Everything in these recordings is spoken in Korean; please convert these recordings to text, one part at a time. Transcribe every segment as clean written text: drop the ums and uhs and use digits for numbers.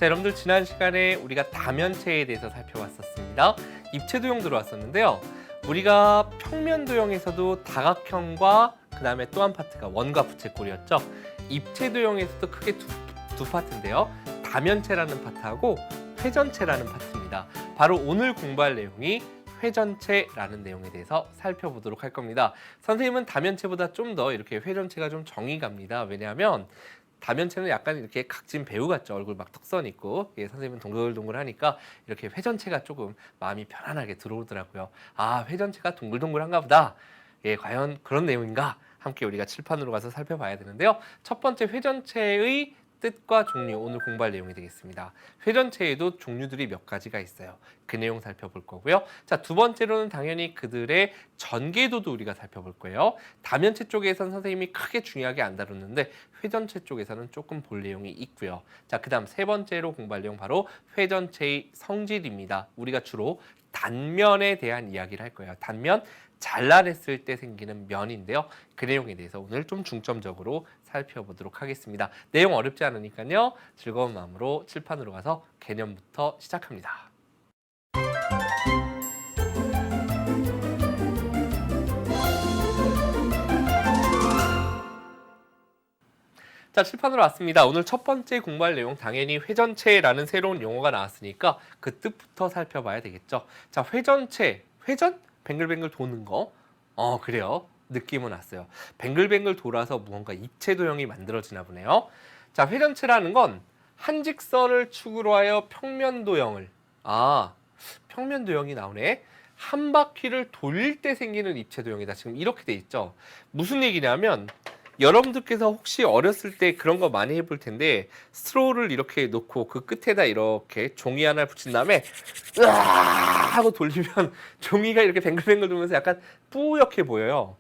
자, 여러분들 지난 시간에 우리가 다면체에 대해서 살펴봤었습니다. 입체도형 들어왔었는데요. 우리가 평면도형에서도 다각형과 그 다음에 또 한 파트가 원과 부채꼴이었죠. 입체도형에서도 크게 두 파트인데요. 다면체라는 파트하고 회전체라는 파트입니다. 바로 오늘 공부할 내용이 회전체라는 내용에 대해서 살펴보도록 할 겁니다. 선생님은 다면체보다 좀 더 이렇게 회전체가 좀 정이 갑니다. 왜냐하면 다면체는 약간 이렇게 각진 배우 같죠. 얼굴 막 턱선 있고, 예, 선생님은 동글동글하니까 이렇게 회전체가 조금 마음이 편안하게 들어오더라고요. 아, 회전체가 동글동글한가 보다. 예, 과연 그런 내용인가? 함께 우리가 칠판으로 가서 살펴봐야 되는데요. 첫 번째 회전체의 뜻과 종류, 오늘 공부할 내용이 되겠습니다. 회전체에도 종류들이 몇 가지가 있어요. 그 내용 살펴볼 거고요. 자, 두 번째로는 당연히 그들의 전개도도 우리가 살펴볼 거예요. 다면체 쪽에서는 선생님이 크게 중요하게 안 다뤘는데 회전체 쪽에서는 조금 볼 내용이 있고요. 자, 그 다음 세 번째로 공부할 내용 바로 회전체의 성질입니다. 우리가 주로 단면에 대한 이야기를 할 거예요. 단면, 잘라냈을 때 생기는 면인데요. 그 내용에 대해서 오늘 좀 중점적으로 살펴보도록 하겠습니다. 내용 어렵지 않으니까요. 즐거운 마음으로 칠판으로 가서 개념부터 시작합니다. 자, 칠판으로 왔습니다. 오늘 첫 번째 공부할 내용 당연히 회전체라는 새로운 용어가 나왔으니까 그 뜻부터 살펴봐야 되겠죠. 자, 회전체, 회전? 뱅글뱅글 도는 거. 그래요. 느낌은 왔어요. 뱅글뱅글 돌아서 무언가 입체도형이 만들어지나 보네요. 자, 회전체라는 건 한 직선을 축으로 하여 평면도형을, 평면도형이 나오네. 한 바퀴를 돌릴 때 생기는 입체도형이다. 지금 이렇게 돼 있죠. 무슨 얘기냐면 여러분들께서 혹시 어렸을 때 그런 거 많이 해볼 텐데 스트로우를 이렇게 놓고 그 끝에다 이렇게 종이 하나를 붙인 다음에 으아 하고 돌리면 종이가 이렇게 뱅글뱅글 돌면서 약간 뿌옇게 보여요.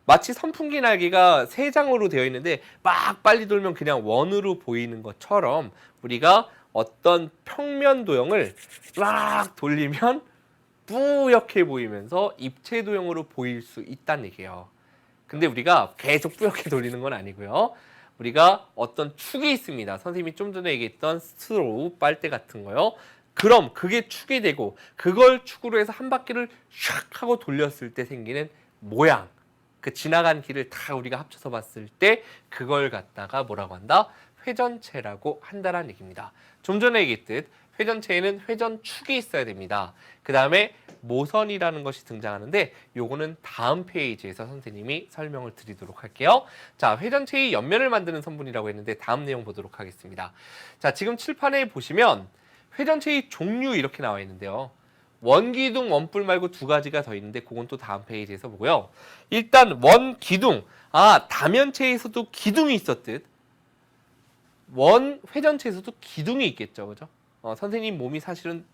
마치 선풍기 날개가 세 장으로 되어 있는데 막 빨리 돌면 그냥 원으로 보이는 것처럼 우리가 어떤 평면 도형을 막 돌리면 뿌옇게 보이면서 입체 도형으로 보일 수 있다는 얘기예요. 근데 우리가 계속 뿌옇게 돌리는 건 아니고요. 우리가 어떤 축이 있습니다. 선생님이 좀 전에 얘기했던 스트로우, 빨대 같은 거요. 그럼 그게 축이 되고 그걸 축으로 해서 한 바퀴를 샥 하고 돌렸을 때 생기는 모양. 그 지나간 길을 다 우리가 합쳐서 봤을 때 그걸 갖다가 뭐라고 한다? 회전체라고 한다라는 얘기입니다. 좀 전에 얘기했듯 회전체에는 회전축이 있어야 됩니다. 그 다음에 모선이라는 것이 등장하는데 요거는 다음 페이지에서 선생님이 설명을 드리도록 할게요. 자, 회전체의 옆면을 만드는 성분이라고 했는데 다음 내용 보도록 하겠습니다. 자, 지금 칠판에 보시면 회전체의 종류 이렇게 나와 있는데요. 원기둥, 원뿔 말고 두 가지가 더 있는데 그건 또 다음 페이지에서 보고요. 일단 원기둥, 다면체에서도 기둥이 있었듯 회전체에서도 기둥이 있겠죠, 그죠? 선생님 몸이 사실은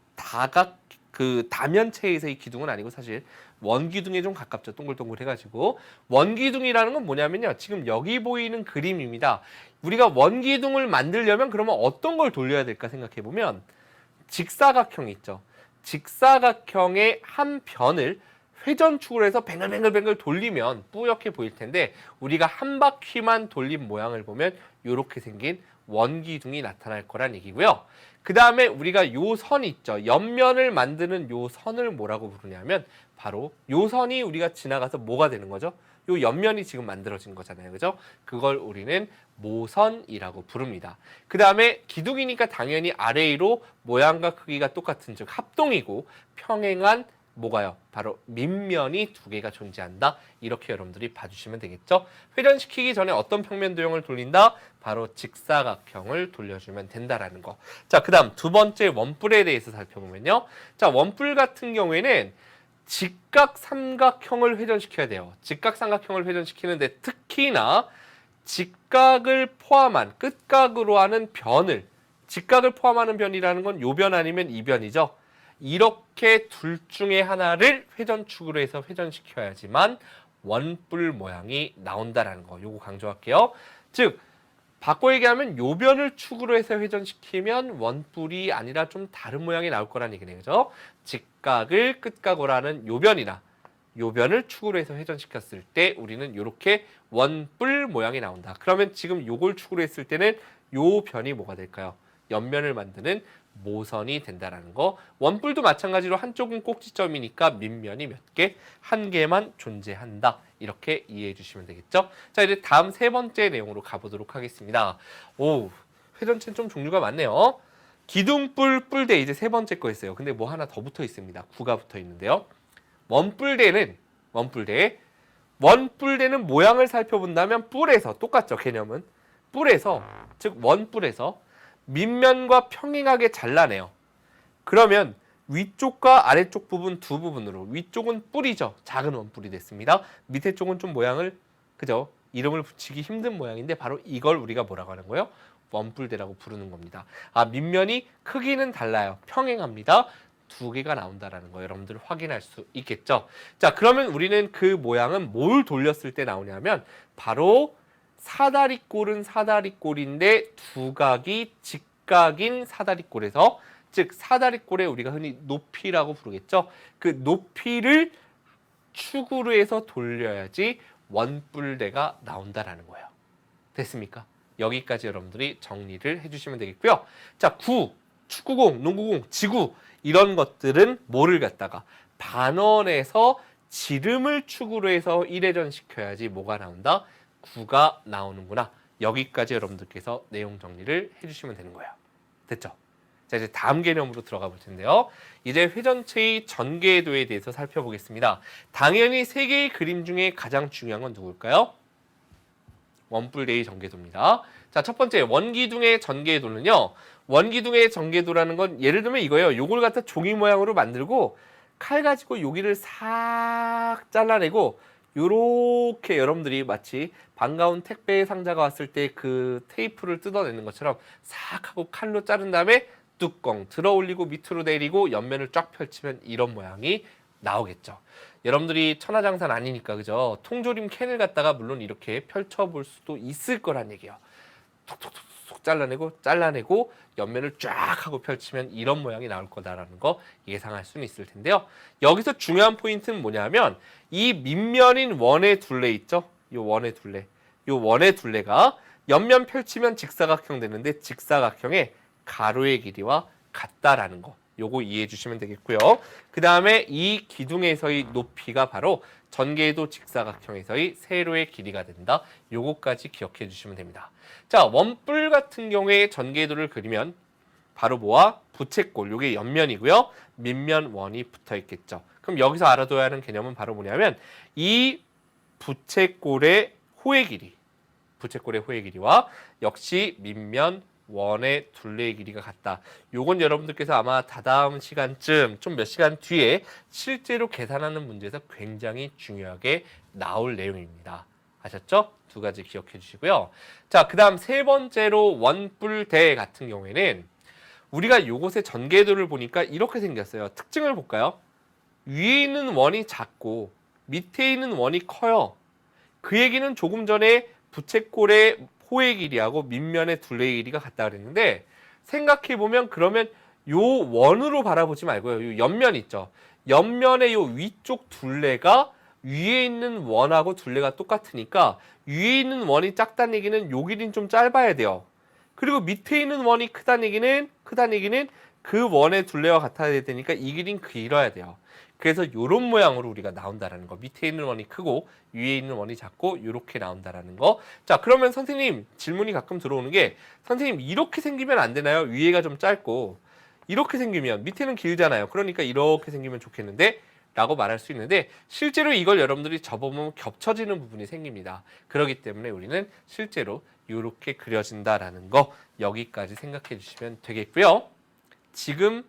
다면체에서의 기둥은 아니고 사실 원기둥에 좀 가깝죠. 동글동글 해가지고. 원기둥이라는 건 뭐냐면요. 지금 여기 보이는 그림입니다. 우리가 원기둥을 만들려면 그러면 어떤 걸 돌려야 될까 생각해보면 직사각형이 있죠. 직사각형의 한 변을 회전축으로 해서 뱅글뱅글뱅글 돌리면 뿌옇게 보일 텐데 우리가 한 바퀴만 돌린 모양을 보면 이렇게 생긴 원기둥이 나타날 거란 얘기고요. 그 다음에 우리가 요 선 있죠. 옆면을 만드는 요 선을 뭐라고 부르냐면 바로 요 선이 우리가 지나가서 뭐가 되는 거죠? 요 옆면이 지금 만들어진 거잖아요. 그죠? 그걸 우리는 모선이라고 부릅니다. 그 다음에 기둥이니까 당연히 아래로 모양과 크기가 똑같은 즉 합동이고 평행한 뭐가요? 바로 밑면이 두 개가 존재한다. 이렇게 여러분들이 봐주시면 되겠죠. 회전시키기 전에 어떤 평면 도형을 돌린다? 바로 직사각형을 돌려주면 된다라는 거. 자, 그 다음 두 번째 원뿔에 대해서 살펴보면요. 자, 원뿔 같은 경우에는 직각삼각형을 회전시켜야 돼요. 직각삼각형을 회전시키는데 특히나 직각을 포함한 끝각으로 하는 변을 직각을 포함하는 변이라는 건 요 변 아니면 이 변이죠. 이렇게 둘 중에 하나를 회전축으로 해서 회전시켜야지만 원뿔 모양이 나온다라는 거. 요거 강조할게요. 즉 바꿔 얘기하면 요 변을 축으로 해서 회전시키면 원뿔이 아니라 좀 다른 모양이 나올 거라는 얘기네요. 그죠? 직각을 끝각으로 하는 요 변이나 요 변을 축으로 해서 회전시켰을 때 우리는 이렇게 원뿔 모양이 나온다. 그러면 지금 요걸 축으로 했을 때는 요 변이 뭐가 될까요? 옆면을 만드는 모선이 된다라는 거. 원뿔도 마찬가지로 한쪽은 꼭지점이니까 밑면이 몇 개? 한 개만 존재한다. 이렇게 이해해 주시면 되겠죠? 자, 이제 다음 세 번째 내용으로 가보도록 하겠습니다. 오, 회전체는 좀 종류가 많네요. 기둥뿔, 뿔대 이제 세 번째 거 있어요. 근데 뭐 하나 더 붙어 있습니다. 구가 붙어 있는데요. 원뿔대는 원뿔대는 모양을 살펴본다면 뿔에서 똑같죠. 개념은 뿔에서 즉 원뿔에서 밑면과 평행하게 잘라내요. 그러면 위쪽과 아래쪽 부분 두 부분으로 위쪽은 뿔이죠. 작은 원뿔이 됐습니다. 밑에 쪽은 좀 모양을 그죠? 이름을 붙이기 힘든 모양인데 바로 이걸 우리가 뭐라고 하는 거예요? 원뿔대라고 부르는 겁니다. 아, 밑면이 크기는 달라요. 평행합니다. 두 개가 나온다라는 거 여러분들 확인할 수 있겠죠. 자, 그러면 우리는 그 모양은 뭘 돌렸을 때 나오냐면 바로 사다리꼴은 사다리꼴인데 두각이 직각인 사다리꼴에서 즉 사다리꼴에 우리가 흔히 높이라고 부르겠죠. 그 높이를 축으로 해서 돌려야지 원뿔대가 나온다라는 거예요. 됐습니까? 여기까지 여러분들이 정리를 해주시면 되겠고요. 자, 구, 축구공, 농구공, 지구 이런 것들은 뭐를 갖다가 반원에서 지름을 축으로 해서 1회전 시켜야지 뭐가 나온다? 구가 나오는구나. 여기까지 여러분들께서 내용 정리를 해주시면 되는 거예요. 됐죠? 자, 이제 다음 개념으로 들어가 볼 텐데요. 이제 회전체의 전개도에 대해서 살펴보겠습니다. 당연히 세 개의 그림 중에 가장 중요한 건 누굴까요? 원뿔대의 전개도입니다. 자, 첫 번째 원기둥의 전개도는요. 원기둥의 전개도라는 건 예를 들면 이거예요. 요걸 갖다 종이 모양으로 만들고 칼 가지고 여기를 싹 잘라내고 요렇게 여러분들이 마치 반가운 택배 상자가 왔을 때 그 테이프를 뜯어내는 것처럼 싹 하고 칼로 자른 다음에 뚜껑 들어 올리고 밑으로 내리고 옆면을 쫙 펼치면 이런 모양이 나오겠죠. 여러분들이 천하장사는 아니니까 그죠? 통조림 캔을 갖다가 물론 이렇게 펼쳐볼 수도 있을 거란 얘기예요. 톡톡톡톡 잘라내고 옆면을 쫙 하고 펼치면 이런 모양이 나올 거다라는 거 예상할 수는 있을 텐데요. 여기서 중요한 포인트는 뭐냐면 이 밑면인 원의 둘레 있죠? 요 원의 둘레가 옆면 펼치면 직사각형 되는데 직사각형의 가로의 길이와 같다라는 거. 요거 이해해 주시면 되겠고요. 그 다음에 이 기둥에서의 높이가 바로 전개도 직사각형에서의 세로의 길이가 된다. 요거까지 기억해 주시면 됩니다. 자, 원뿔 같은 경우에 전개도를 그리면 바로 뭐와 부채꼴, 요게 옆면이고요. 밑면 원이 붙어 있겠죠. 그럼 여기서 알아둬야 하는 개념은 바로 뭐냐면 이 부채꼴의 호의 길이와 역시 밑면 원의 둘레의 길이가 같다. 요건 여러분들께서 아마 다다음 시간쯤 좀 몇 시간 뒤에 실제로 계산하는 문제에서 굉장히 중요하게 나올 내용입니다. 아셨죠? 두 가지 기억해 주시고요. 자, 그 다음 세 번째로 원뿔대 같은 경우에는 우리가 요것의 전개도를 보니까 이렇게 생겼어요. 특징을 볼까요? 위에 있는 원이 작고 밑에 있는 원이 커요. 그 얘기는 조금 전에 부채꼴의 호의 길이하고 밑면의 둘레의 길이가 같다 그랬는데 생각해보면 그러면 요 원으로 바라보지 말고요. 요 옆면 있죠. 옆면의 요 위쪽 둘레가 위에 있는 원하고 둘레가 똑같으니까 위에 있는 원이 작다는 얘기는 요 길이는 좀 짧아야 돼요. 그리고 밑에 있는 원이 크다는 얘기는 그 원의 둘레와 같아야 되니까 이 길이는 길어야 돼요. 그래서 이런 모양으로 우리가 나온다라는 거. 밑에 있는 원이 크고 위에 있는 원이 작고 이렇게 나온다라는 거. 자, 그러면 선생님 질문이 가끔 들어오는 게 선생님 이렇게 생기면 안 되나요? 위에가 좀 짧고 이렇게 생기면 밑에는 길잖아요. 그러니까 이렇게 생기면 좋겠는데 라고 말할 수 있는데 실제로 이걸 여러분들이 접어보면 겹쳐지는 부분이 생깁니다. 그렇기 때문에 우리는 실제로 이렇게 그려진다라는 거 여기까지 생각해 주시면 되겠고요. 지금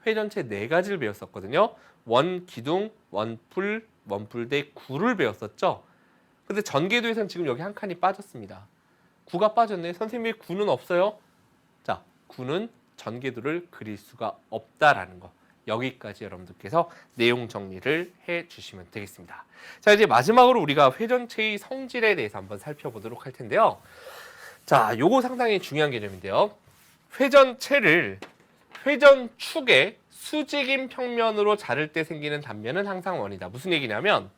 회전체 네 가지를 배웠었거든요. 원기둥, 원뿔, 원뿔대, 구를 배웠었죠. 근데 전개도에서는 지금 여기 한 칸이 빠졌습니다. 구가 빠졌네. 선생님이 구는 없어요? 자, 구는 전개도를 그릴 수가 없다라는 거. 여기까지 여러분들께서 내용 정리를 해주시면 되겠습니다. 자, 이제 마지막으로 우리가 회전체의 성질에 대해서 한번 살펴보도록 할 텐데요. 자, 요거 상당히 중요한 개념인데요. 회전체를 회전축의 수직인 평면으로 자를 때 생기는 단면은 항상 원이다. 무슨 얘기냐면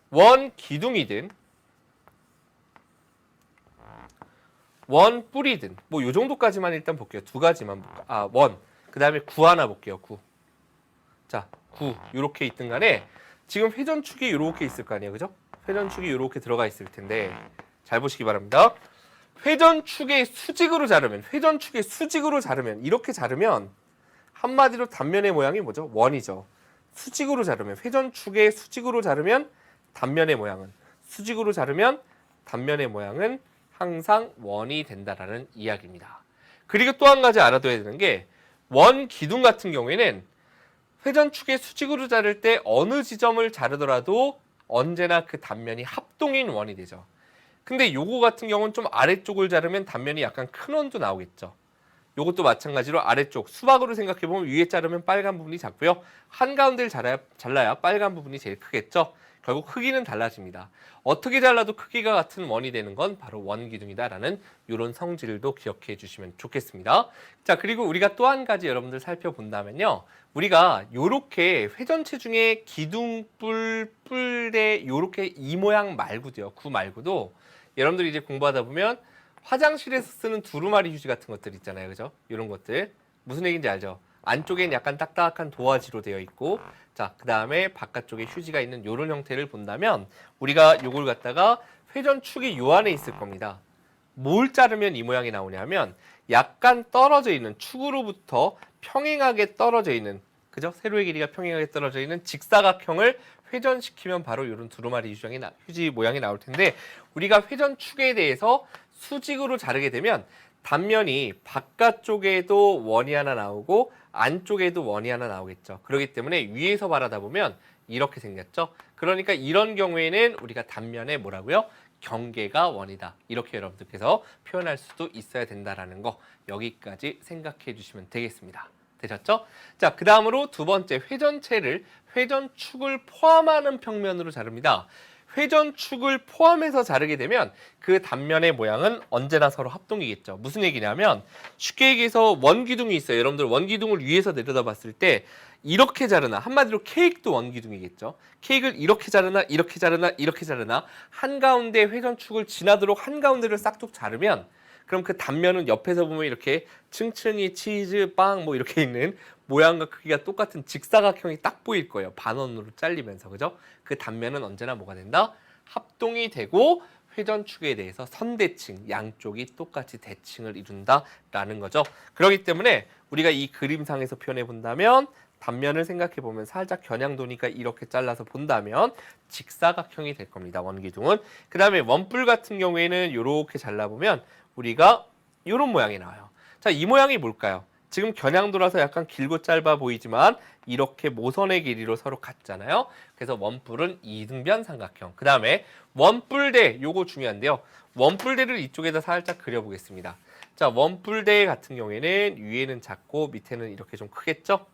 원 기둥이든 원 뿌리든 뭐 요 정도까지만 일단 볼게요. 두 가지만 볼까? 원. 그다음에 구 하나 볼게요. 구. 자, 구 요렇게 있든 간에 지금 회전축이 요렇게 있을 거 아니에요. 그죠? 회전축이 요렇게 들어가 있을 텐데 잘 보시기 바랍니다. 회전축의 수직으로 자르면 이렇게 자르면 한마디로 단면의 모양이 뭐죠? 원이죠. 수직으로 자르면 회전축의 수직으로 자르면 단면의 모양은 항상 원이 된다라는 이야기입니다. 그리고 또 한 가지 알아둬야 되는 게 원 기둥 같은 경우에는 회전축의 수직으로 자를 때 어느 지점을 자르더라도 언제나 그 단면이 합동인 원이 되죠. 근데 요거 같은 경우는 좀 아래쪽을 자르면 단면이 약간 큰 원도 나오겠죠. 요것도 마찬가지로 아래쪽 수박으로 생각해보면 위에 자르면 빨간 부분이 작고요. 한가운데를 잘라야 빨간 부분이 제일 크겠죠. 결국 크기는 달라집니다. 어떻게 잘라도 크기가 같은 원이 되는 건 바로 원기둥이다라는 이런 성질도 기억해 주시면 좋겠습니다. 자, 그리고 우리가 또 한 가지 여러분들 살펴본다면요. 우리가 요렇게 회전체 중에 기둥뿔, 뿔대 요렇게 이 모양 말고도요. 구 말고도 여러분들이 이제 공부하다 보면 화장실에서 쓰는 두루마리 휴지 같은 것들 있잖아요. 그죠? 이런 것들. 무슨 얘기인지 알죠? 안쪽엔 약간 딱딱한 도화지로 되어 있고 자, 그 다음에 바깥쪽에 휴지가 있는 이런 형태를 본다면 우리가 요걸 갖다가 회전축이 요 안에 있을 겁니다. 뭘 자르면 이 모양이 나오냐면 약간 떨어져 있는 축으로부터 평행하게 떨어져 있는 그죠? 세로의 길이가 평행하게 떨어져 있는 직사각형을 회전시키면 바로 이런 두루마리 휴지 모양이 나올 텐데 우리가 회전축에 대해서 수직으로 자르게 되면 단면이 바깥쪽에도 원이 하나 나오고 안쪽에도 원이 하나 나오겠죠. 그렇기 때문에 위에서 바라다 보면 이렇게 생겼죠. 그러니까 이런 경우에는 우리가 단면에 뭐라고요? 경계가 원이다. 이렇게 여러분들께서 표현할 수도 있어야 된다라는 거 여기까지 생각해 주시면 되겠습니다. 되셨죠? 자, 그 다음으로 두 번째 회전축을 포함하는 평면으로 자릅니다. 회전축을 포함해서 자르게 되면 그 단면의 모양은 언제나 서로 합동이겠죠. 무슨 얘기냐면 쉽게 얘기해서 원기둥이 있어요. 여러분들 원기둥을 위에서 내려다봤을 때 이렇게 자르나 한마디로 케이크도 원기둥이겠죠. 케이크를 이렇게 자르나 이렇게 자르나 이렇게 자르나 한가운데 회전축을 지나도록 한가운데를 싹둑 자르면 그럼 그 단면은 옆에서 보면 이렇게 층층이 치즈, 빵 뭐 이렇게 있는 모양과 크기가 똑같은 직사각형이 딱 보일 거예요. 반원으로 잘리면서. 그죠? 그 단면은 언제나 뭐가 된다? 합동이 되고 회전축에 대해서 선대칭, 양쪽이 똑같이 대칭을 이룬다라는 거죠. 그렇기 때문에 우리가 이 그림상에서 표현해 본다면 단면을 생각해 보면 살짝 겨냥도니까 이렇게 잘라서 본다면 직사각형이 될 겁니다. 원기둥은. 그 다음에 원뿔 같은 경우에는 이렇게 잘라보면 우리가 이런 모양이 나와요. 자, 이 모양이 뭘까요? 지금 겨냥 돌아서 약간 길고 짧아 보이지만 이렇게 모선의 길이로 서로 같잖아요. 그래서 원뿔은 이등변 삼각형. 그 다음에 원뿔대, 요거 중요한데요. 원뿔대를 이쪽에다 살짝 그려보겠습니다. 자, 원뿔대 같은 경우에는 위에는 작고 밑에는 이렇게 좀 크겠죠?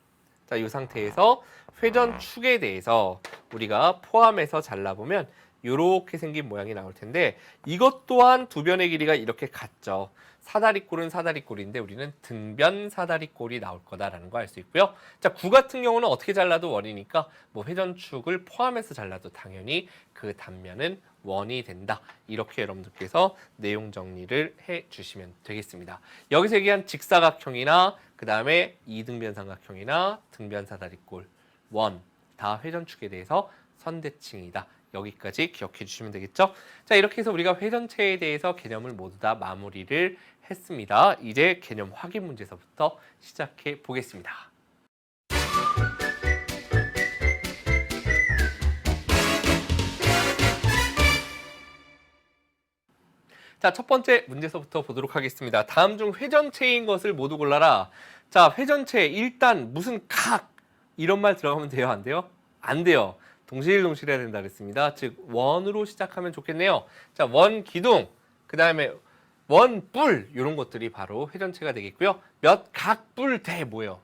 자, 이 상태에서 회전축에 대해서 우리가 포함해서 잘라보면 이렇게 생긴 모양이 나올 텐데 이것 또한 두 변의 길이가 이렇게 같죠. 사다리꼴은 사다리꼴인데 우리는 등변 사다리꼴이 나올 거다라는 거 알 수 있고요. 자, 구 같은 경우는 어떻게 잘라도 원이니까 뭐 회전축을 포함해서 잘라도 당연히 그 단면은 원이 된다. 이렇게 여러분들께서 내용 정리를 해 주시면 되겠습니다. 여기서 얘기한 직사각형이나 그 다음에 이등변 삼각형이나 등변 사다리꼴, 원, 다 회전축에 대해서 선대칭이다. 여기까지 기억해 주시면 되겠죠? 자, 이렇게 해서 우리가 회전체에 대해서 개념을 모두 다 마무리를 했습니다. 이제 개념 확인 문제서부터 시작해 보겠습니다. 자, 첫 번째 문제서부터 보도록 하겠습니다. 다음 중 회전체인 것을 모두 골라라. 자, 회전체 일단 무슨 각 이런 말 들어가면 돼요? 안 돼요? 안 돼요. 동실동실해야 된다 그랬습니다. 즉 원으로 시작하면 좋겠네요. 자, 원 기둥, 그 다음에 원 뿔 이런 것들이 바로 회전체가 되겠고요. 몇 각 뿔 대 뭐예요?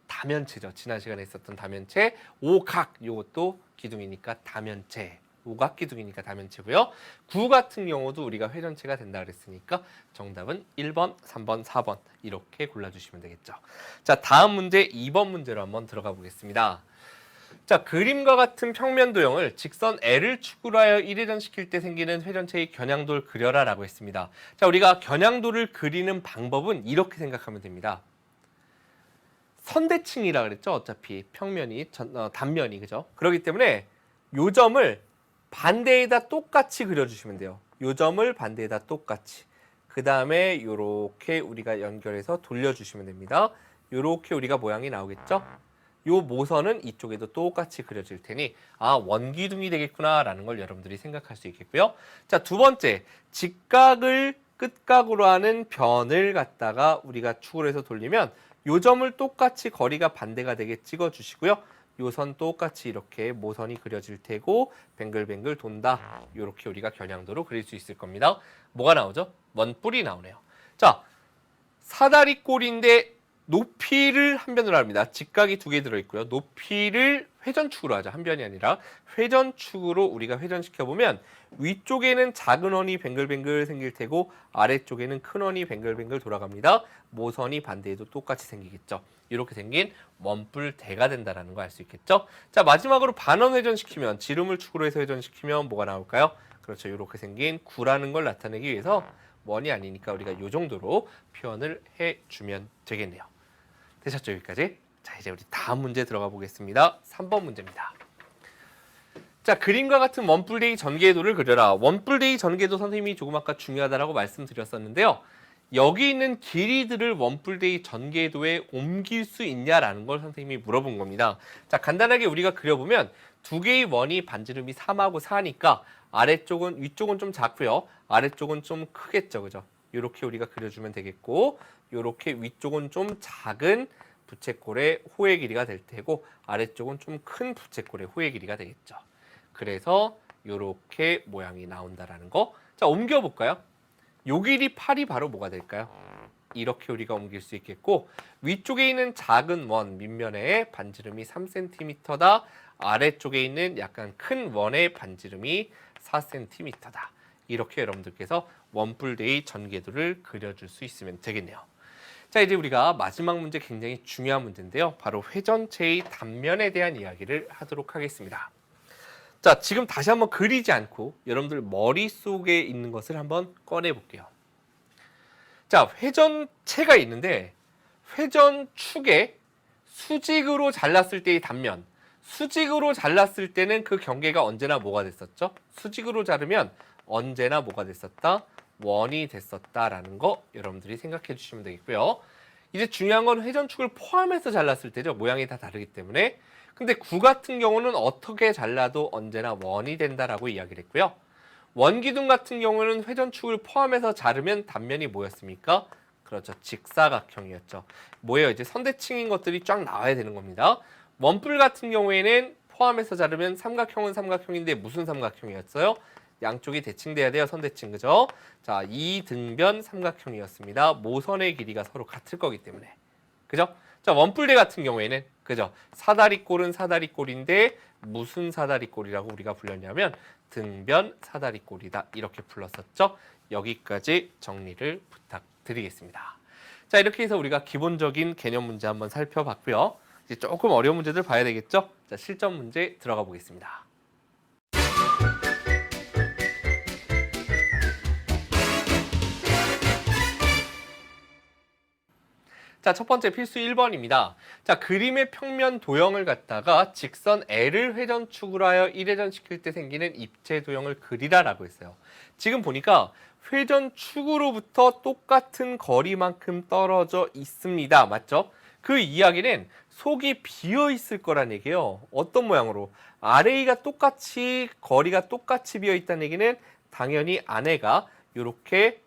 다면체죠. 지난 시간에 있었던 다면체. 오각 이것도 기둥이니까 다면체. 오각 기둥이니까 다면체고요. 구 같은 경우도 우리가 회전체가 된다 그랬으니까 정답은 1번, 3번, 4번 이렇게 골라주시면 되겠죠. 자, 다음 문제 2번 문제로 한번 들어가 보겠습니다. 자, 그림과 같은 평면 도형을 직선 L을 축으로 하여 1회전시킬 때 생기는 회전체의 겨냥도를 그려라 라고 했습니다. 자, 우리가 겨냥도를 그리는 방법은 이렇게 생각하면 됩니다. 선대칭이라 그랬죠. 어차피 평면이 단면이 그죠? 그렇기 때문에 요 점을 반대에다 똑같이 그려주시면 돼요. 요 점을 반대에다 똑같이. 그 다음에 요렇게 우리가 연결해서 돌려주시면 됩니다. 요렇게 우리가 모양이 나오겠죠? 요 모선은 이쪽에도 똑같이 그려질 테니 아, 원기둥이 되겠구나 라는 걸 여러분들이 생각할 수 있겠고요. 자, 두 번째, 직각을 끝각으로 하는 변을 갖다가 우리가 축으로 해서 돌리면 요 점을 똑같이 거리가 반대가 되게 찍어 주시고요. 요 선 똑같이 이렇게 모선이 그려질 테고 뱅글뱅글 돈다. 이렇게 우리가 겨냥도로 그릴 수 있을 겁니다. 뭐가 나오죠? 원뿔이 나오네요. 자, 사다리꼴인데 높이를 한 변으로 합니다. 직각이 두 개 들어있고요. 높이를 회전축으로 하죠. 한 변이 아니라 회전축으로 우리가 회전시켜보면 위쪽에는 작은 원이 뱅글뱅글 생길 테고 아래쪽에는 큰 원이 뱅글뱅글 돌아갑니다. 모선이 반대에도 똑같이 생기겠죠. 이렇게 생긴 원뿔대가 된다는 거 알 수 있겠죠. 자, 마지막으로 반원 회전시키면 지름을 축으로 해서 회전시키면 뭐가 나올까요? 그렇죠. 이렇게 생긴 구라는 걸 나타내기 위해서 원이 아니니까 우리가 이 정도로 표현을 해주면 되겠네요. 되셨죠? 여기까지? 자, 이제 우리 다음 문제 들어가 보겠습니다. 3번 문제입니다. 자, 그림과 같은 원뿔대의 전개도를 그려라. 원뿔대의 전개도 선생님이 조금 아까 중요하다고 말씀드렸었는데요. 여기 있는 길이들을 원뿔대의 전개도에 옮길 수 있냐라는 걸 선생님이 물어본 겁니다. 자, 간단하게 우리가 그려보면 두 개의 원이 반지름이 3하고 4니까 아래쪽은, 위쪽은 좀 작고요. 아래쪽은 좀 크겠죠. 그죠? 이렇게 우리가 그려주면 되겠고, 이렇게 위쪽은 좀 작은 부채꼴의 호의 길이가 될 테고 아래쪽은 좀 큰 부채꼴의 호의 길이가 되겠죠. 그래서 이렇게 모양이 나온다라는 거. 자, 옮겨볼까요? 요 길이 8이 바로 뭐가 될까요? 이렇게 우리가 옮길 수 있겠고 위쪽에 있는 작은 원 밑면의 반지름이 3cm다. 아래쪽에 있는 약간 큰 원의 반지름이 4cm다. 이렇게 여러분들께서 원뿔대의 전개도를 그려줄 수 있으면 되겠네요. 자, 이제 우리가 마지막 문제 굉장히 중요한 문제인데요. 바로 회전체의 단면에 대한 이야기를 하도록 하겠습니다. 자, 지금 다시 한번 그리지 않고 여러분들 머릿속에 있는 것을 한번 꺼내 볼게요. 자, 회전체가 있는데 회전축에 수직으로 잘랐을 때의 단면, 수직으로 잘랐을 때는 그 경계가 언제나 뭐가 됐었죠? 수직으로 자르면 언제나 뭐가 됐었다? 원이 됐었다라는 거 여러분들이 생각해 주시면 되겠고요. 이제 중요한 건 회전축을 포함해서 잘랐을 때죠. 모양이 다 다르기 때문에. 근데 구 같은 경우는 어떻게 잘라도 언제나 원이 된다라고 이야기를 했고요. 원기둥 같은 경우는 회전축을 포함해서 자르면 단면이 뭐였습니까? 그렇죠. 직사각형이었죠. 뭐예요? 이제 선대칭인 것들이 쫙 나와야 되는 겁니다. 원뿔 같은 경우에는 포함해서 자르면 삼각형은 삼각형인데 무슨 삼각형이었어요? 양쪽이 대칭돼야 돼요. 선대칭. 그죠? 자, 이 등변 삼각형이었습니다. 모선의 길이가 서로 같을 거기 때문에. 그죠? 자, 원뿔대 같은 경우에는 그죠? 사다리꼴은 사다리꼴인데 무슨 사다리꼴이라고 우리가 불렀냐면 등변 사다리꼴이다. 이렇게 불렀었죠. 여기까지 정리를 부탁드리겠습니다. 자, 이렇게 해서 우리가 기본적인 개념 문제 한번 살펴봤고요. 이제 조금 어려운 문제들 봐야 되겠죠? 자, 실전 문제 들어가 보겠습니다. 자, 첫 번째 필수 1번입니다. 자, 그림의 평면 도형을 갖다가 직선 L을 회전축으로 하여 1회전시킬 때 생기는 입체 도형을 그리라라고 했어요. 지금 보니까 회전축으로부터 똑같은 거리만큼 떨어져 있습니다. 맞죠? 그 이야기는 속이 비어 있을 거란 얘기예요. 어떤 모양으로? 아래가 똑같이 거리가 똑같이 비어 있다는 얘기는 당연히 안에가 이렇게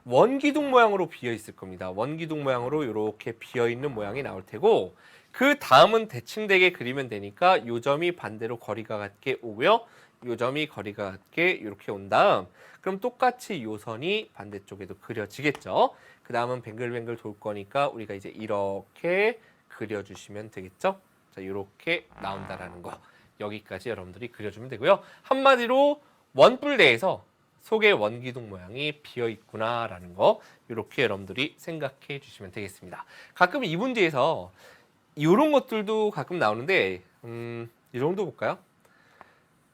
원기둥 모양으로 비어 있을 겁니다. 원기둥 모양으로 이렇게 비어 있는 모양이 나올 테고 그 다음은 대칭되게 그리면 되니까 요 점이 반대로 거리가 같게 오고요. 요 점이 거리가 같게 이렇게 온 다음 그럼 똑같이 요 선이 반대쪽에도 그려지겠죠. 그 다음은 뱅글뱅글 돌 거니까 우리가 이제 이렇게 그려주시면 되겠죠. 자, 이렇게 나온다라는 거 여기까지 여러분들이 그려주면 되고요. 한마디로 원뿔 내에서 속의 원기둥 모양이 비어 있구나라는 거 이렇게 여러분들이 생각해 주시면 되겠습니다. 가끔 이 문제에서 이런 것들도 가끔 나오는데 이 정도 볼까요?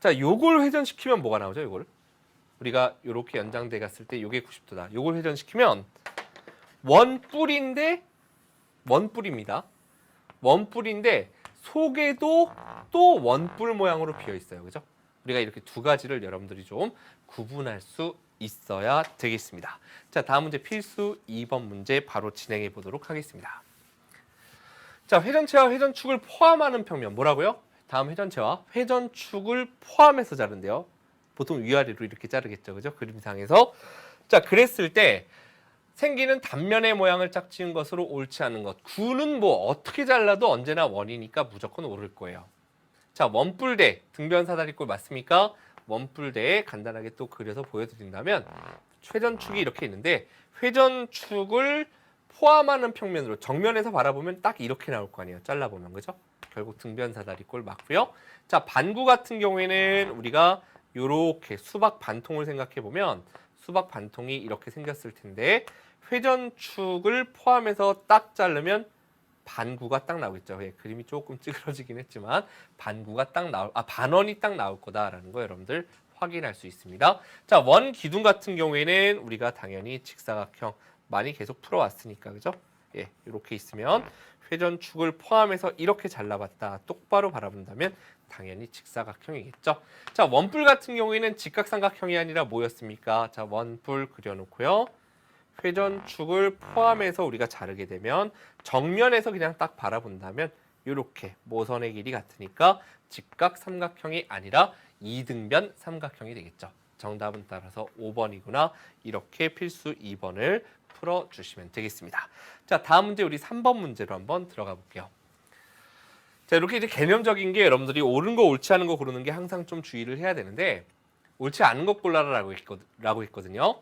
자, 요걸 회전시키면 뭐가 나오죠? 요걸 우리가 요렇게 연장돼 갔을 때 요게 90도다. 요걸 회전시키면 원뿔인데 원뿔입니다. 원뿔인데 속에도 또 원뿔 모양으로 비어 있어요. 그죠? 우리가 이렇게 두 가지를 여러분들이 좀 구분할 수 있어야 되겠습니다. 자, 다음 문제 필수 2번 문제 바로 진행해 보도록 하겠습니다. 자, 회전체와 회전축을 포함하는 평면 뭐라고요? 다음 회전체와 회전축을 포함해서 자른대요. 보통 위아래로 이렇게 자르겠죠. 그죠? 그림상에서. 자, 그랬을 때 생기는 단면의 모양을 짝지은 것으로 옳지 않은 것. 구는 뭐 어떻게 잘라도 언제나 원이니까 무조건 옳을 거예요. 자, 원뿔대 등변 사다리꼴 맞습니까? 원뿔대에 간단하게 또 그려서 보여드린다면 회전축이 이렇게 있는데 회전축을 포함하는 평면으로 정면에서 바라보면 딱 이렇게 나올 거 아니에요. 잘라보면. 그죠? 결국 등변 사다리꼴 맞고요. 자, 반구 같은 경우에는 우리가 요렇게 수박 반통을 생각해 보면 수박 반통이 이렇게 생겼을 텐데 회전축을 포함해서 딱 자르면 반구가 딱 나오겠죠. 예, 그림이 조금 찌그러지긴 했지만 반구가 딱 반원이 딱 나올 거다라는 거 여러분들 확인할 수 있습니다. 자, 원 기둥 같은 경우에는 우리가 당연히 직사각형 많이 계속 풀어왔으니까 그죠? 예, 이렇게 있으면 회전축을 포함해서 이렇게 잘라봤다. 똑바로 바라본다면 당연히 직사각형이겠죠. 자, 원뿔 같은 경우에는 직각삼각형이 아니라 뭐였습니까? 자, 원뿔 그려놓고요. 회전축을 포함해서 우리가 자르게 되면 정면에서 그냥 딱 바라본다면 이렇게 모선의 길이 같으니까 직각삼각형이 아니라 이등변 삼각형이 되겠죠. 정답은 따라서 5번이구나. 이렇게 필수 2번을 풀어주시면 되겠습니다. 자, 다음 문제 우리 3번 문제로 한번 들어가 볼게요. 자, 이렇게 이제 개념적인 게 여러분들이 옳은 거 옳지 않은 거 고르는 게 항상 좀 주의를 해야 되는데 옳지 않은 것 골라라라고 했거든요.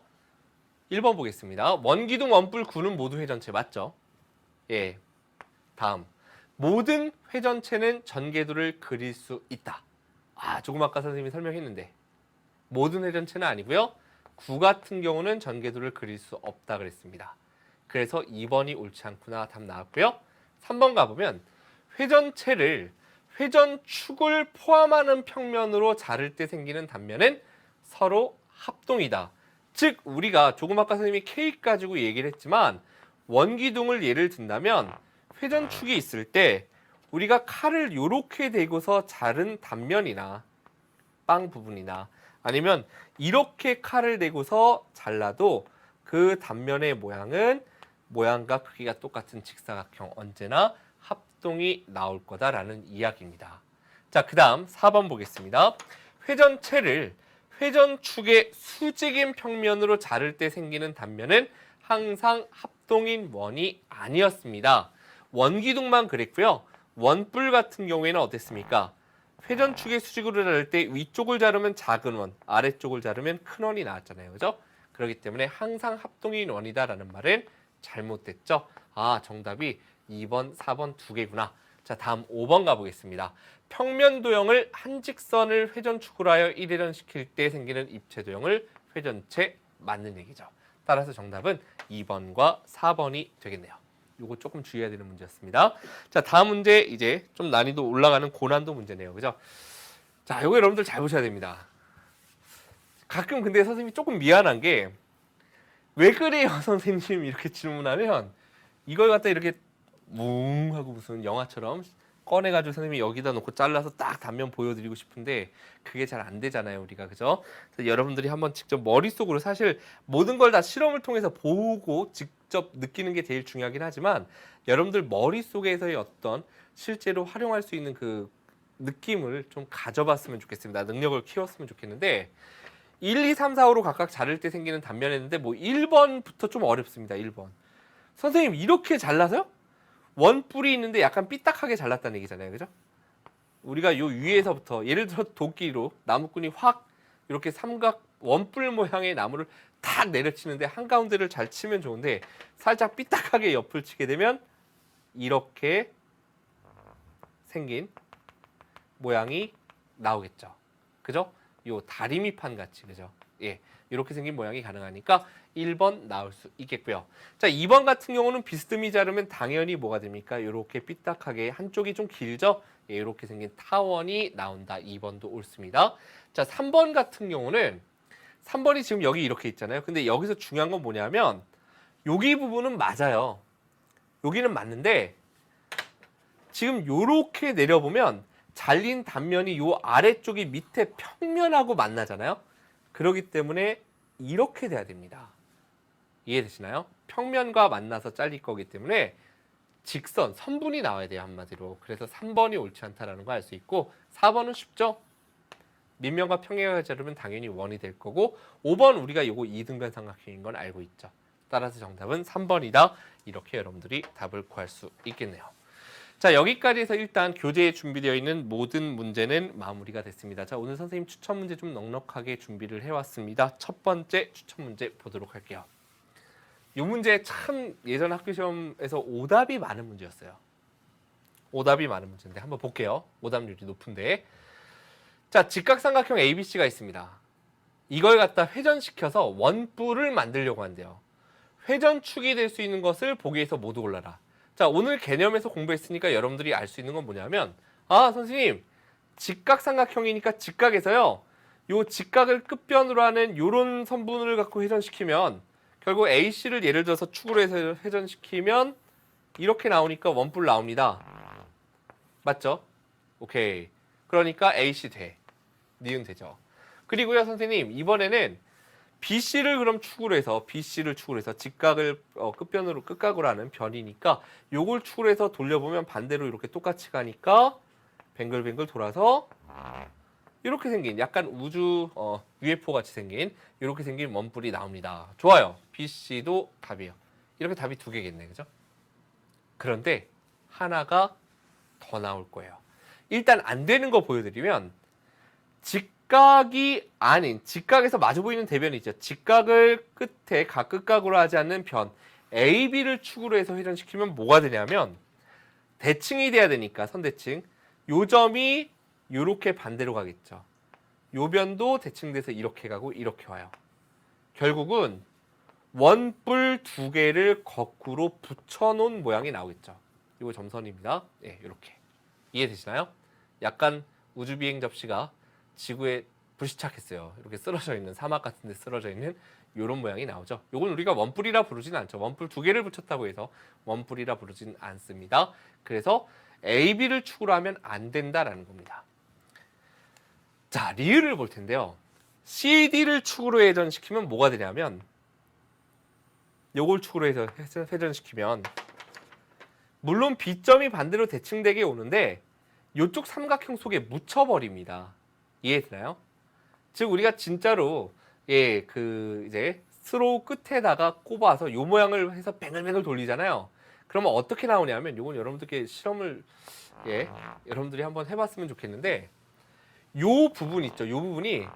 1번 보겠습니다. 원기둥, 원뿔, 구는 모두 회전체 맞죠? 예. 다음. 모든 회전체는 전개도를 그릴 수 있다. 아, 조금 아까 선생님이 설명했는데 모든 회전체는 아니고요. 구 같은 경우는 전개도를 그릴 수 없다 그랬습니다. 그래서 2번이 옳지 않구나. 답 나왔고요. 3번 가보면 회전체를 회전축을 포함하는 평면으로 자를 때 생기는 단면은 서로 합동이다. 즉 우리가 조금 아까 선생님이 K 가지고 얘기를 했지만 원기둥을 예를 든다면 회전축이 있을 때 우리가 칼을 이렇게 대고서 자른 단면이나 빵 부분이나 아니면 이렇게 칼을 대고서 잘라도 그 단면의 모양은 모양과 크기가 똑같은 직사각형 언제나 합동이 나올 거다라는 이야기입니다. 자, 그 다음 4번 보겠습니다. 회전체를 회전축의 수직인 평면으로 자를 때 생기는 단면은 항상 합동인 원이 아니었습니다. 원기둥만 그랬고요. 원뿔 같은 경우에는 어땠습니까? 회전축의 수직으로 자를 때 위쪽을 자르면 작은 원, 아래쪽을 자르면 큰 원이 나왔잖아요. 그죠? 그렇기 때문에 항상 합동인 원이다라는 말은 잘못됐죠. 아, 정답이 2번, 4번 두 개구나. 자, 다음 5번 가보겠습니다. 평면 도형을 한 직선을 회전축으로 하여 1회전시킬 때 생기는 입체 도형을 회전체 맞는 얘기죠. 따라서 정답은 2번과 4번이 되겠네요. 요거 조금 주의해야 되는 문제였습니다. 자, 다음 문제 이제 좀 난이도 올라가는 고난도 문제네요. 그죠? 자, 요거 여러분들 잘 보셔야 됩니다. 가끔 근데 선생님이 조금 미안한 게 왜 그래요, 선생님? 이렇게 질문하면 이걸 갖다 이렇게 뭉 하고 무슨 영화처럼 꺼내가지고 선생님이 여기다 놓고 잘라서 딱 단면 보여드리고 싶은데 그게 잘 안 되잖아요, 우리가. 그죠? 그래서 여러분들이 한번 직접 머릿속으로 사실 모든 걸 다 실험을 통해서 보고 직접 느끼는 게 제일 중요하긴 하지만 여러분들 머릿속에서의 어떤 실제로 활용할 수 있는 그 느낌을 좀 가져봤으면 좋겠습니다. 능력을 키웠으면 좋겠는데 1, 2, 3, 4, 5로 각각 자를 때 생기는 단면이었는데 뭐 1번부터 좀 어렵습니다. 1번. 선생님 이렇게 잘라서요? 원뿔이 있는데 약간 삐딱하게 잘랐다는 얘기잖아요. 그죠? 우리가 요 위에서부터 예를 들어 도끼로 나무꾼이 확 이렇게 삼각 원뿔 모양의 나무를 탁 내려치는데 한가운데를 잘 치면 좋은데 살짝 삐딱하게 옆을 치게 되면 이렇게 생긴 모양이 나오겠죠. 그죠? 요 다리미판 같이 그죠? 예. 이렇게 생긴 모양이 가능하니까 1번 나올 수 있겠고요. 자, 2번 같은 경우는 비스듬히 자르면 당연히 뭐가 됩니까? 이렇게 삐딱하게 한쪽이 좀 길죠? 예, 이렇게 생긴 타원이 나온다. 2번도 옳습니다. 자, 3번 같은 경우는 3번이 지금 여기 이렇게 있잖아요. 근데 여기서 중요한 건 뭐냐면 여기 부분은 맞아요. 여기는 맞는데 지금 요렇게 내려보면 잘린 단면이 요 아래쪽이 밑에 평면하고 만나잖아요. 그렇기 때문에 이렇게 돼야 됩니다. 이해되시나요? 평면과 만나서 잘릴 거기 때문에 직선, 선분이 나와야 돼요. 한마디로. 그래서 3번이 옳지 않다라는 거 알 수 있고 4번은 쉽죠? 밑면과 평행을 자르면 당연히 원이 될 거고 5번 우리가 이거 이등변 삼각형인 건 알고 있죠. 따라서 정답은 3번이다. 이렇게 여러분들이 답을 구할 수 있겠네요. 자, 여기까지 해서 일단 교재에 준비되어 있는 모든 문제는 마무리가 됐습니다. 자, 오늘 선생님 추천 문제 좀 넉넉하게 준비를 해왔습니다. 첫 번째 추천 문제 보도록 할게요. 이 문제 참 예전 학교 시험에서 오답이 많은 문제였어요. 오답이 많은 문제인데 한번 볼게요. 오답률이 높은데. 자, 직각삼각형 ABC가 있습니다. 이걸 갖다 회전시켜서 원뿔을 만들려고 한대요. 회전축이 될 수 있는 것을 보기에서 모두 골라라. 자, 오늘 개념에서 공부했으니까 여러분들이 알 수 있는 건 뭐냐면 아, 선생님 직각삼각형이니까 직각에서요. 요 직각을 끝변으로 하는 요런 선분을 갖고 회전시키면 결국 AC를 예를 들어서 축으로 해서 회전시키면 이렇게 나오니까 원뿔 나옵니다. 맞죠? 오케이. 그러니까 AC 돼. 니은 되죠. 그리고요, 선생님 이번에는 BC를 그럼 축으로 해서 직각을 끝변으로 끝각으로 하는 변이니까 요걸 축으로 해서 돌려보면 반대로 이렇게 똑같이 가니까 뱅글뱅글 돌아서 이렇게 생긴 약간 우주 UFO 같이 생긴 이렇게 생긴 원뿔이 나옵니다. 좋아요. BC도 답이에요. 이렇게 답이 두 개겠네, 그죠? 그런데 하나가 더 나올 거예요. 일단 안 되는 거 보여드리면 직각이 아닌 직각에서 마주 보이는 대변이 있죠. 직각을 끝에 각끝각으로 하지 않는 변 AB를 축으로 해서 회전시키면 뭐가 되냐면 대칭이 돼야 되니까 선대칭 요 점이 요렇게 반대로 가겠죠. 요 변도 대칭돼서 이렇게 가고 이렇게 와요. 결국은 원뿔 두 개를 거꾸로 붙여놓은 모양이 나오겠죠. 이거 점선입니다. 예, 이렇게 이해되시나요? 약간 우주비행 접시가 지구에 불시착했어요. 이렇게 쓰러져 있는 사막 같은 데 쓰러져 있는 이런 모양이 나오죠. 이건 우리가 원뿔이라 부르진 않죠. 원뿔 두 개를 붙였다고 해서 원뿔이라 부르진 않습니다. 그래서 AB를 축으로 하면 안 된다라는 겁니다. 자, 리을을 볼 텐데요. CD를 축으로 회전시키면 뭐가 되냐면 요걸 축으로 해서 회전시키면 물론 B점이 반대로 대칭되게 오는데 이쪽 삼각형 속에 묻혀버립니다. 이해되나요? 즉 우리가 진짜로 이제 스로우 끝에다가 꼽아서 요 모양을 해서 뱅글뱅글 돌리잖아요. 그러면 어떻게 나오냐면 요건 여러분들께 실험을 여러분들이 한번 해봤으면 좋겠는데 요 부분 있죠. 요 부분이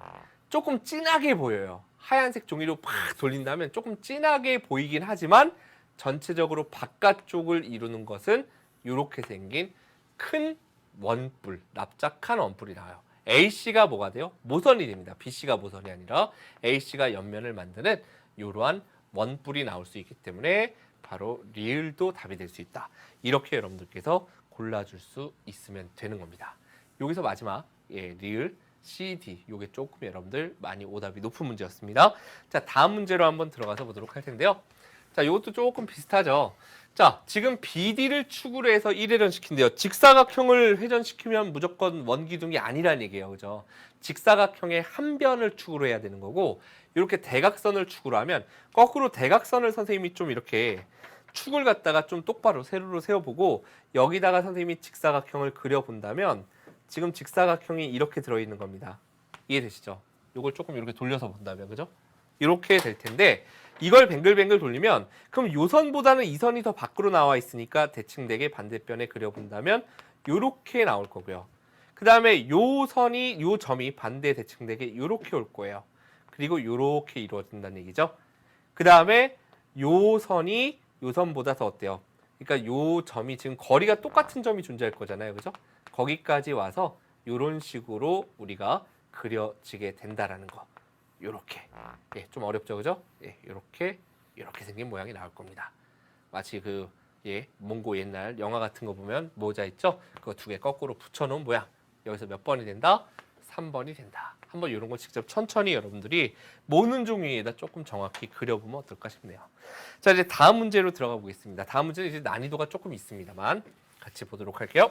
조금 진하게 보여요. 하얀색 종이로 팍 돌린다면 조금 진하게 보이긴 하지만 전체적으로 바깥쪽을 이루는 것은 이렇게 생긴 큰 원뿔, 납작한 원뿔이 나와요. AC가 뭐가 돼요? 모선이 됩니다. BC가 모선이 아니라 AC가 옆면을 만드는 이러한 원뿔이 나올 수 있기 때문에 바로 리을도 답이 될 수 있다. 이렇게 여러분들께서 골라줄 수 있으면 되는 겁니다. 여기서 마지막 리을 CD 요게 조금 여러분들 많이 오답이 높은 문제였습니다. 자, 다음 문제로 한번 들어가서 보도록 할 텐데요. 자, 이것도 조금 비슷하죠. 자, 지금 BD를 축으로 해서 1회전 시킨대요. 직사각형을 회전시키면 무조건 원기둥이 아니라는 얘기예요. 그죠? 직사각형의 한 변을 축으로 해야 되는 거고 이렇게 대각선을 축으로 하면 거꾸로 대각선을 선생님이 좀 이렇게 축을 갖다가 좀 똑바로 세로로 세워보고 여기다가 선생님이 직사각형을 그려본다면 지금 직사각형이 이렇게 들어있는 겁니다. 이해되시죠? 이걸 조금 이렇게 돌려서 본다면, 그죠? 이렇게 될 텐데 이걸 뱅글뱅글 돌리면 그럼 요 선보다는 이 선이 더 밖으로 나와 있으니까 대칭되게 반대편에 그려본다면 이렇게 나올 거고요. 그 다음에 요 선이 요 점이 반대 대칭되게 이렇게 올 거예요. 그리고 이렇게 이루어진다는 얘기죠. 그 다음에 요 선이 요 선보다 더 어때요? 그러니까 요 점이 지금 거리가 똑같은 점이 존재할 거잖아요. 그죠? 거기까지 와서 이런 식으로 우리가 그려지게 된다라는 거. 요렇게. 예, 좀 어렵죠, 그죠? 예, 요렇게 생긴 모양이 나올 겁니다. 마치 그 몽고 옛날 영화 같은 거 보면 모자 있죠? 그거 두 개 거꾸로 붙여놓은 모양. 여기서 몇 번이 된다? 3번이 된다. 한번 이런 거 직접 천천히 여러분들이 모는 종이에다 조금 정확히 그려보면 어떨까 싶네요. 자, 이제 다음 문제로 들어가 보겠습니다. 다음 문제는 이제 난이도가 조금 있습니다만 같이 보도록 할게요.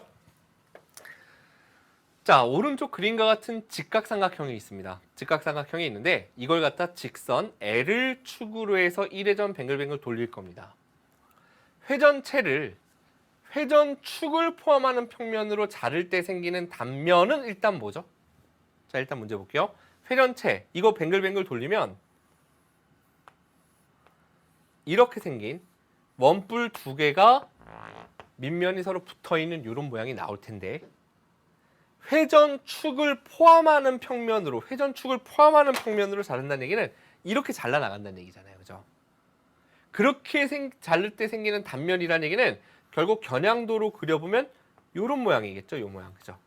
자, 오른쪽 그림과 같은 직각삼각형이 있습니다. 직각삼각형이 있는데 이걸 갖다 직선 L을 축으로 해서 1회전 뱅글뱅글 돌릴 겁니다. 회전체를 회전축을 포함하는 평면으로 자를 때 생기는 단면은 일단 뭐죠? 자, 일단 문제 볼게요. 회전체 이거 뱅글뱅글 돌리면 이렇게 생긴 원뿔 두 개가 밑면이 서로 붙어있는 이런 모양이 나올 텐데 회전축을 포함하는 평면으로 자른다는 얘기는 이렇게 잘라나간다는 얘기잖아요. 그죠? 그렇게 자를 때 생기는 단면이라는 얘기는 결국 겨냥도로 그려보면 이런 모양이겠죠. 이 모양. 그죠?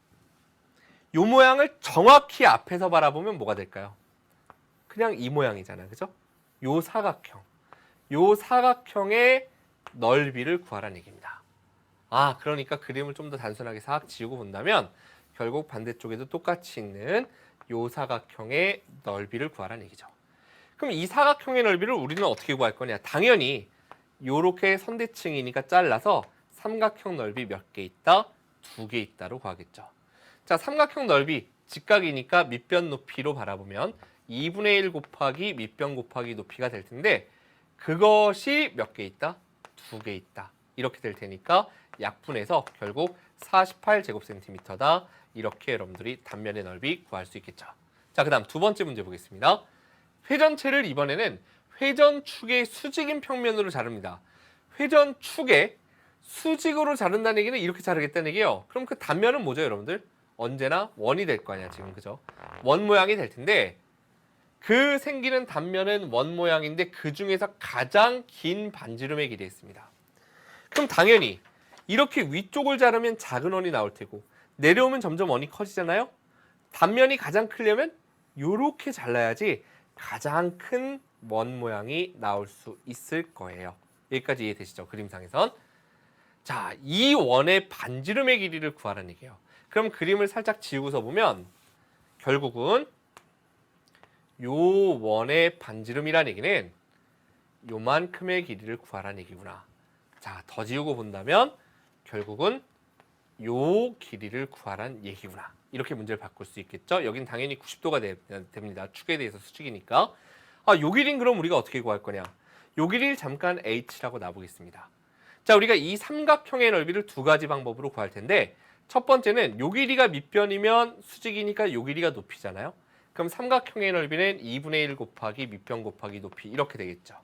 이 모양을 정확히 앞에서 바라보면 뭐가 될까요? 그냥 이 모양이잖아요. 그죠? 요 사각형의 넓이를 구하라는 얘기입니다. 아, 그러니까 그림을 좀 더 단순하게 싹 지우고 본다면 결국 반대쪽에도 똑같이 있는 요 사각형의 넓이를 구하라는 얘기죠. 그럼 이 사각형의 넓이를 우리는 어떻게 구할 거냐? 당연히 요렇게 선대칭이니까 잘라서 삼각형 넓이 몇 개 있다? 2개 있다로 구하겠죠. 자, 삼각형 넓이 직각이니까 밑변 높이로 바라보면 2분의 1 곱하기 밑변 곱하기 높이가 될 텐데 그것이 몇 개 있다? 2개 있다. 이렇게 될 테니까 약분해서 결국 48제곱센티미터다. 이렇게 여러분들이 단면의 넓이 구할 수 있겠죠. 자, 그 다음 두 번째 문제 보겠습니다. 회전체를 이번에는 회전축의 수직인 평면으로 자릅니다. 회전축의 수직으로 자른다는 얘기는 이렇게 자르겠다는 얘기예요. 그럼 그 단면은 뭐죠, 여러분들? 언제나 원이 될 거 아니야, 지금. 그죠? 원 모양이 될 텐데 그 생기는 단면은 원 모양인데 그 중에서 가장 긴 반지름의 길이 있습니다. 그럼 당연히 이렇게 위쪽을 자르면 작은 원이 나올 테고 내려오면 점점 원이 커지잖아요. 단면이 가장 크려면 이렇게 잘라야지 가장 큰 원 모양이 나올 수 있을 거예요. 여기까지 이해되시죠? 그림상에선. 자, 이 원의 반지름의 길이를 구하라는 얘기예요. 그럼 그림을 살짝 지우고서 보면 결국은 요 원의 반지름이라는 얘기는 요만큼의 길이를 구하라는 얘기구나. 자, 더 지우고 본다면 결국은 요 길이를 구하라는 얘기구나. 이렇게 문제를 바꿀 수 있겠죠. 여긴 당연히 90도가 됩니다. 축에 대해서 수직이니까. 아, 요 길이는 그럼 우리가 어떻게 구할 거냐. 요 길이를 잠깐 h라고 놔보겠습니다. 자, 우리가 이 삼각형의 넓이를 두 가지 방법으로 구할 텐데 첫 번째는 요 길이가 밑변이면 수직이니까 요 길이가 높이잖아요. 그럼 삼각형의 넓이는 2분의 1 곱하기 밑변 곱하기 높이 이렇게 되겠죠.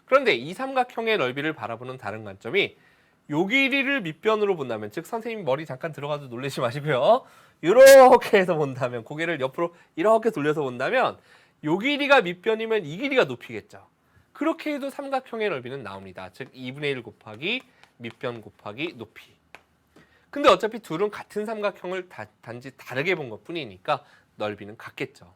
그런데 이 삼각형의 넓이를 바라보는 다른 관점이 요 길이를 밑변으로 본다면, 즉 선생님 머리 잠깐 들어가도 놀라지 마시고요. 이렇게 해서 본다면, 고개를 옆으로 이렇게 돌려서 본다면 요 길이가 밑변이면 이 길이가 높이겠죠. 그렇게 해도 삼각형의 넓이는 나옵니다. 즉 2분의 1 곱하기 밑변 곱하기 높이. 근데 어차피 둘은 같은 삼각형을 단지 다르게 본 것뿐이니까 넓이는 같겠죠.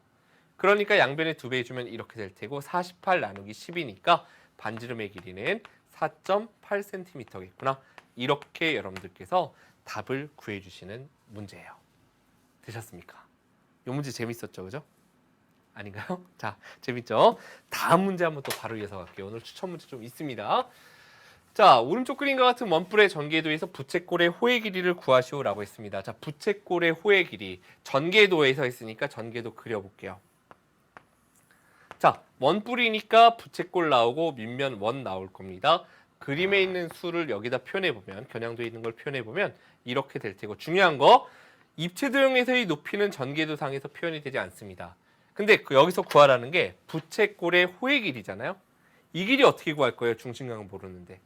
그러니까 양변에 2배 해주면 이렇게 될 테고 48 나누기 10이니까 반지름의 길이는 4.8cm겠구나. 이렇게 여러분들께서 답을 구해주시는 문제예요. 되셨습니까? 이 문제 재밌었죠, 그죠? 아닌가요? 자, 재밌죠? 다음 문제 한번 또 바로 이어서 갈게요. 오늘 추천 문제 좀 있습니다. 자, 오른쪽 그림과 같은 원뿔의 전개도에서 부채꼴의 호의 길이를 구하시오라고 했습니다. 자, 부채꼴의 호의 길이 전개도에서 했으니까 전개도 그려볼게요. 자, 원뿔이니까 부채꼴 나오고 밑면 원 나올 겁니다. 그림에 있는 수를 여기다 표현해보면, 겨냥도에 있는 걸 표현해보면 이렇게 될 테고, 중요한 거 입체도형에서의 높이는 전개도상에서 표현이 되지 않습니다. 근데 여기서 구하라는 게 부채꼴의 호의 길이잖아요. 이 길이 어떻게 구할 거예요? 중심각은 모르는데.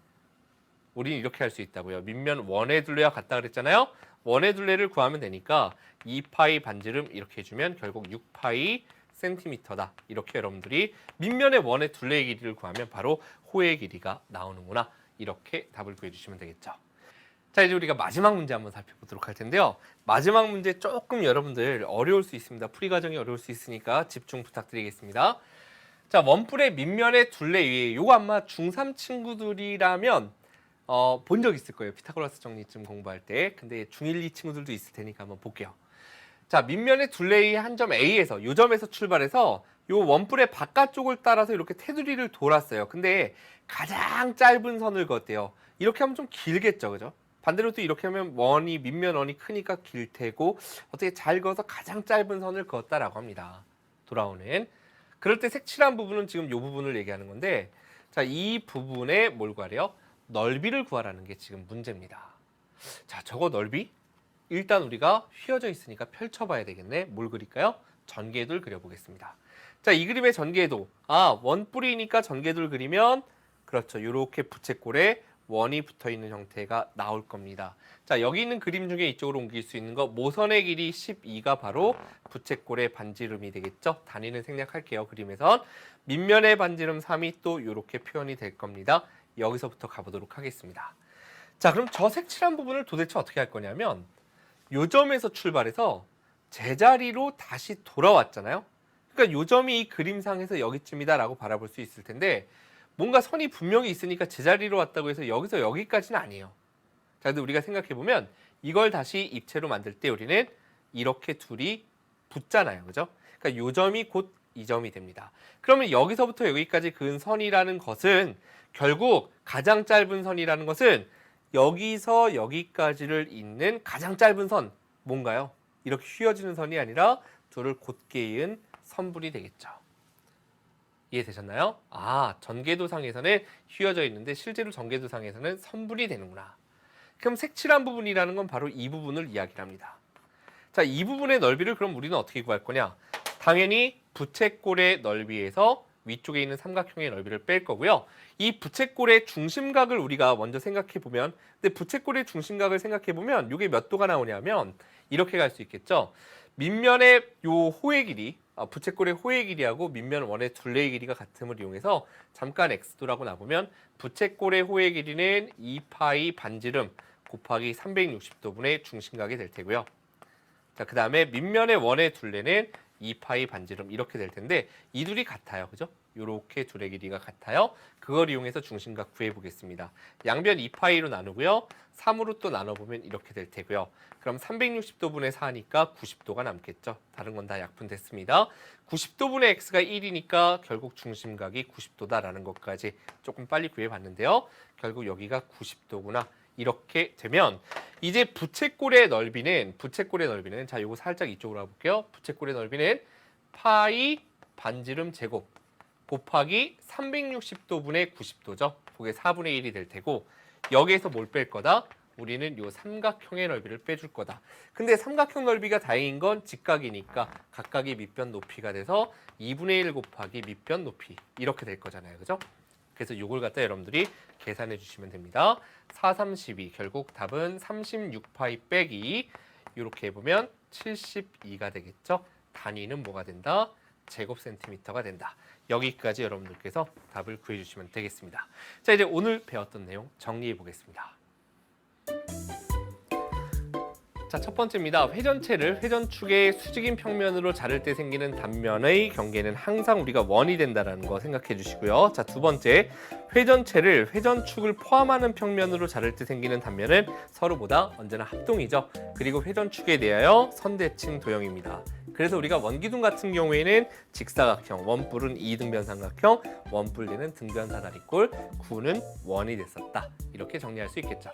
우리는 이렇게 할 수 있다고요. 밑면 원의 둘레와 같다 그랬잖아요. 원의 둘레를 구하면 되니까 2파이 반지름 이렇게 해주면 결국 6파이 센티미터다. 이렇게 여러분들이 밑면의 원의 둘레의 길이를 구하면 바로 호의 길이가 나오는구나. 이렇게 답을 구해주시면 되겠죠. 자, 이제 우리가 마지막 문제 한번 살펴보도록 할 텐데요. 마지막 문제 조금 여러분들 어려울 수 있습니다. 풀이 과정이 어려울 수 있으니까 집중 부탁드리겠습니다. 자, 원뿔의 밑면의 둘레 위에 요거 아마 중3 친구들이라면 본 적 있을 거예요. 피타고라스 정리점 공부할 때. 근데 중1, 2 친구들도 있을 테니까 한번 볼게요. 자, 밑면의 둘레 위에 한 점 A에서 요 점에서 출발해서 요 원뿔의 바깥쪽을 따라서 이렇게 테두리를 돌았어요. 근데 가장 짧은 선을 그었대요. 이렇게 하면 좀 길겠죠, 그죠? 반대로 또 이렇게 하면 밑면 원이 크니까 길 테고 어떻게 잘 그어서 가장 짧은 선을 그었다라고 합니다. 돌아오는. 그럴 때 색칠한 부분은 지금 이 부분을 얘기하는 건데, 자, 이 부분에 뭘 구하래요? 넓이를 구하라는 게 지금 문제입니다. 자, 저거 넓이? 일단 우리가 휘어져 있으니까 펼쳐봐야 되겠네. 뭘 그릴까요? 전개도를 그려보겠습니다. 자, 이 그림의 전개도. 원뿔이니까 전개도를 그리면 그렇죠. 이렇게 부채꼴에 원이 붙어있는 형태가 나올 겁니다. 자, 여기 있는 그림 중에 이쪽으로 옮길 수 있는 거 모선의 길이 12가 바로 부채꼴의 반지름이 되겠죠. 단위는 생략할게요. 그림에선. 밑면의 반지름 3이 또 이렇게 표현이 될 겁니다. 여기서부터 가보도록 하겠습니다. 자, 그럼 저 색칠한 부분을 도대체 어떻게 할 거냐면 요 점에서 출발해서 제자리로 다시 돌아왔잖아요. 그러니까 요 점이 이 그림상에서 여기쯤이다라고 바라볼 수 있을 텐데 뭔가 선이 분명히 있으니까 제자리로 왔다고 해서 여기서 여기까지는 아니에요. 자, 근데 우리가 생각해보면 이걸 다시 입체로 만들 때 우리는 이렇게 둘이 붙잖아요. 그죠? 그러니까 요 점이 곧 이 점이 됩니다. 그러면 여기서부터 여기까지 그은 선이라는 것은 결국 가장 짧은 선이라는 것은 여기서 여기까지를 잇는 가장 짧은 선 뭔가요? 이렇게 휘어지는 선이 아니라 둘을 곧게 이은 선분이 되겠죠. 이해되셨나요? 전개도상에서는 휘어져 있는데 실제로 전개도상에서는 선분이 되는구나. 그럼 색칠한 부분이라는 건 바로 이 부분을 이야기를 합니다. 자, 이 부분의 넓이를 그럼 우리는 어떻게 구할 거냐? 당연히 부채꼴의 넓이에서 위쪽에 있는 삼각형의 넓이를 뺄 거고요. 이 부채꼴의 중심각을 우리가 먼저 생각해 보면, 근데 부채꼴의 중심각을 생각해 보면 이게 몇 도가 나오냐면 이렇게 갈 수 있겠죠. 밑면의 요 호의 길이, 부채꼴의 호의 길이하고 밑면 원의 둘레의 길이가 같음을 이용해서 잠깐 x도라고 놔보면 부채꼴의 호의 길이는 2파이 반지름 곱하기 360도분의 중심각이 될 테고요. 자, 그 다음에 밑면의 원의 둘레는 2파이 반지름 이렇게 될 텐데 이 둘이 같아요. 그죠? 요렇게 둘의 길이가 같아요. 그걸 이용해서 중심각 구해보겠습니다. 양변 2파이로 나누고요. 3으로 또 나눠보면 이렇게 될 테고요. 그럼 360도분의 4니까 90도가 남겠죠. 다른 건 다 약분됐습니다. 90도분의 x가 1이니까 결국 중심각이 90도다라는 것까지 조금 빨리 구해봤는데요. 결국 여기가 90도구나. 이렇게 되면 이제 부채꼴의 넓이는 자, 요거 살짝 이쪽으로 와볼게요. 부채꼴의 넓이는 파이 반지름 제곱 곱하기 360도분의 90도죠. 그게 4분의 1이 될 테고 여기에서 뭘 뺄 거다? 우리는 요 삼각형의 넓이를 빼줄 거다. 근데 삼각형 넓이가 다행인 건 직각이니까 각각이 밑변 높이가 돼서 2분의 1 곱하기 밑변 높이 이렇게 될 거잖아요. 그죠? 그래서 요걸 갖다 여러분들이 계산해 주시면 됩니다. 4, 32 결국 답은 36파이 빼기 이렇게 해보면 72가 되겠죠. 단위는 뭐가 된다? 제곱 센티미터가 된다. 여기까지 여러분들께서 답을 구해주시면 되겠습니다. 자, 이제 오늘 배웠던 내용 정리해 보겠습니다. 자, 첫 번째입니다. 회전체를 회전축의 수직인 평면으로 자를 때 생기는 단면의 경계는 항상 우리가 원이 된다는 거 생각해 주시고요. 자, 두 번째, 회전체를 회전축을 포함하는 평면으로 자를 때 생기는 단면은 서로보다 언제나 합동이죠. 그리고 회전축에 대하여 선대칭 도형입니다. 그래서 우리가 원기둥 같은 경우에는 직사각형, 원뿔은 이등변 삼각형, 원뿔대는 등변 사다리꼴, 구는 원이 됐었다. 이렇게 정리할 수 있겠죠.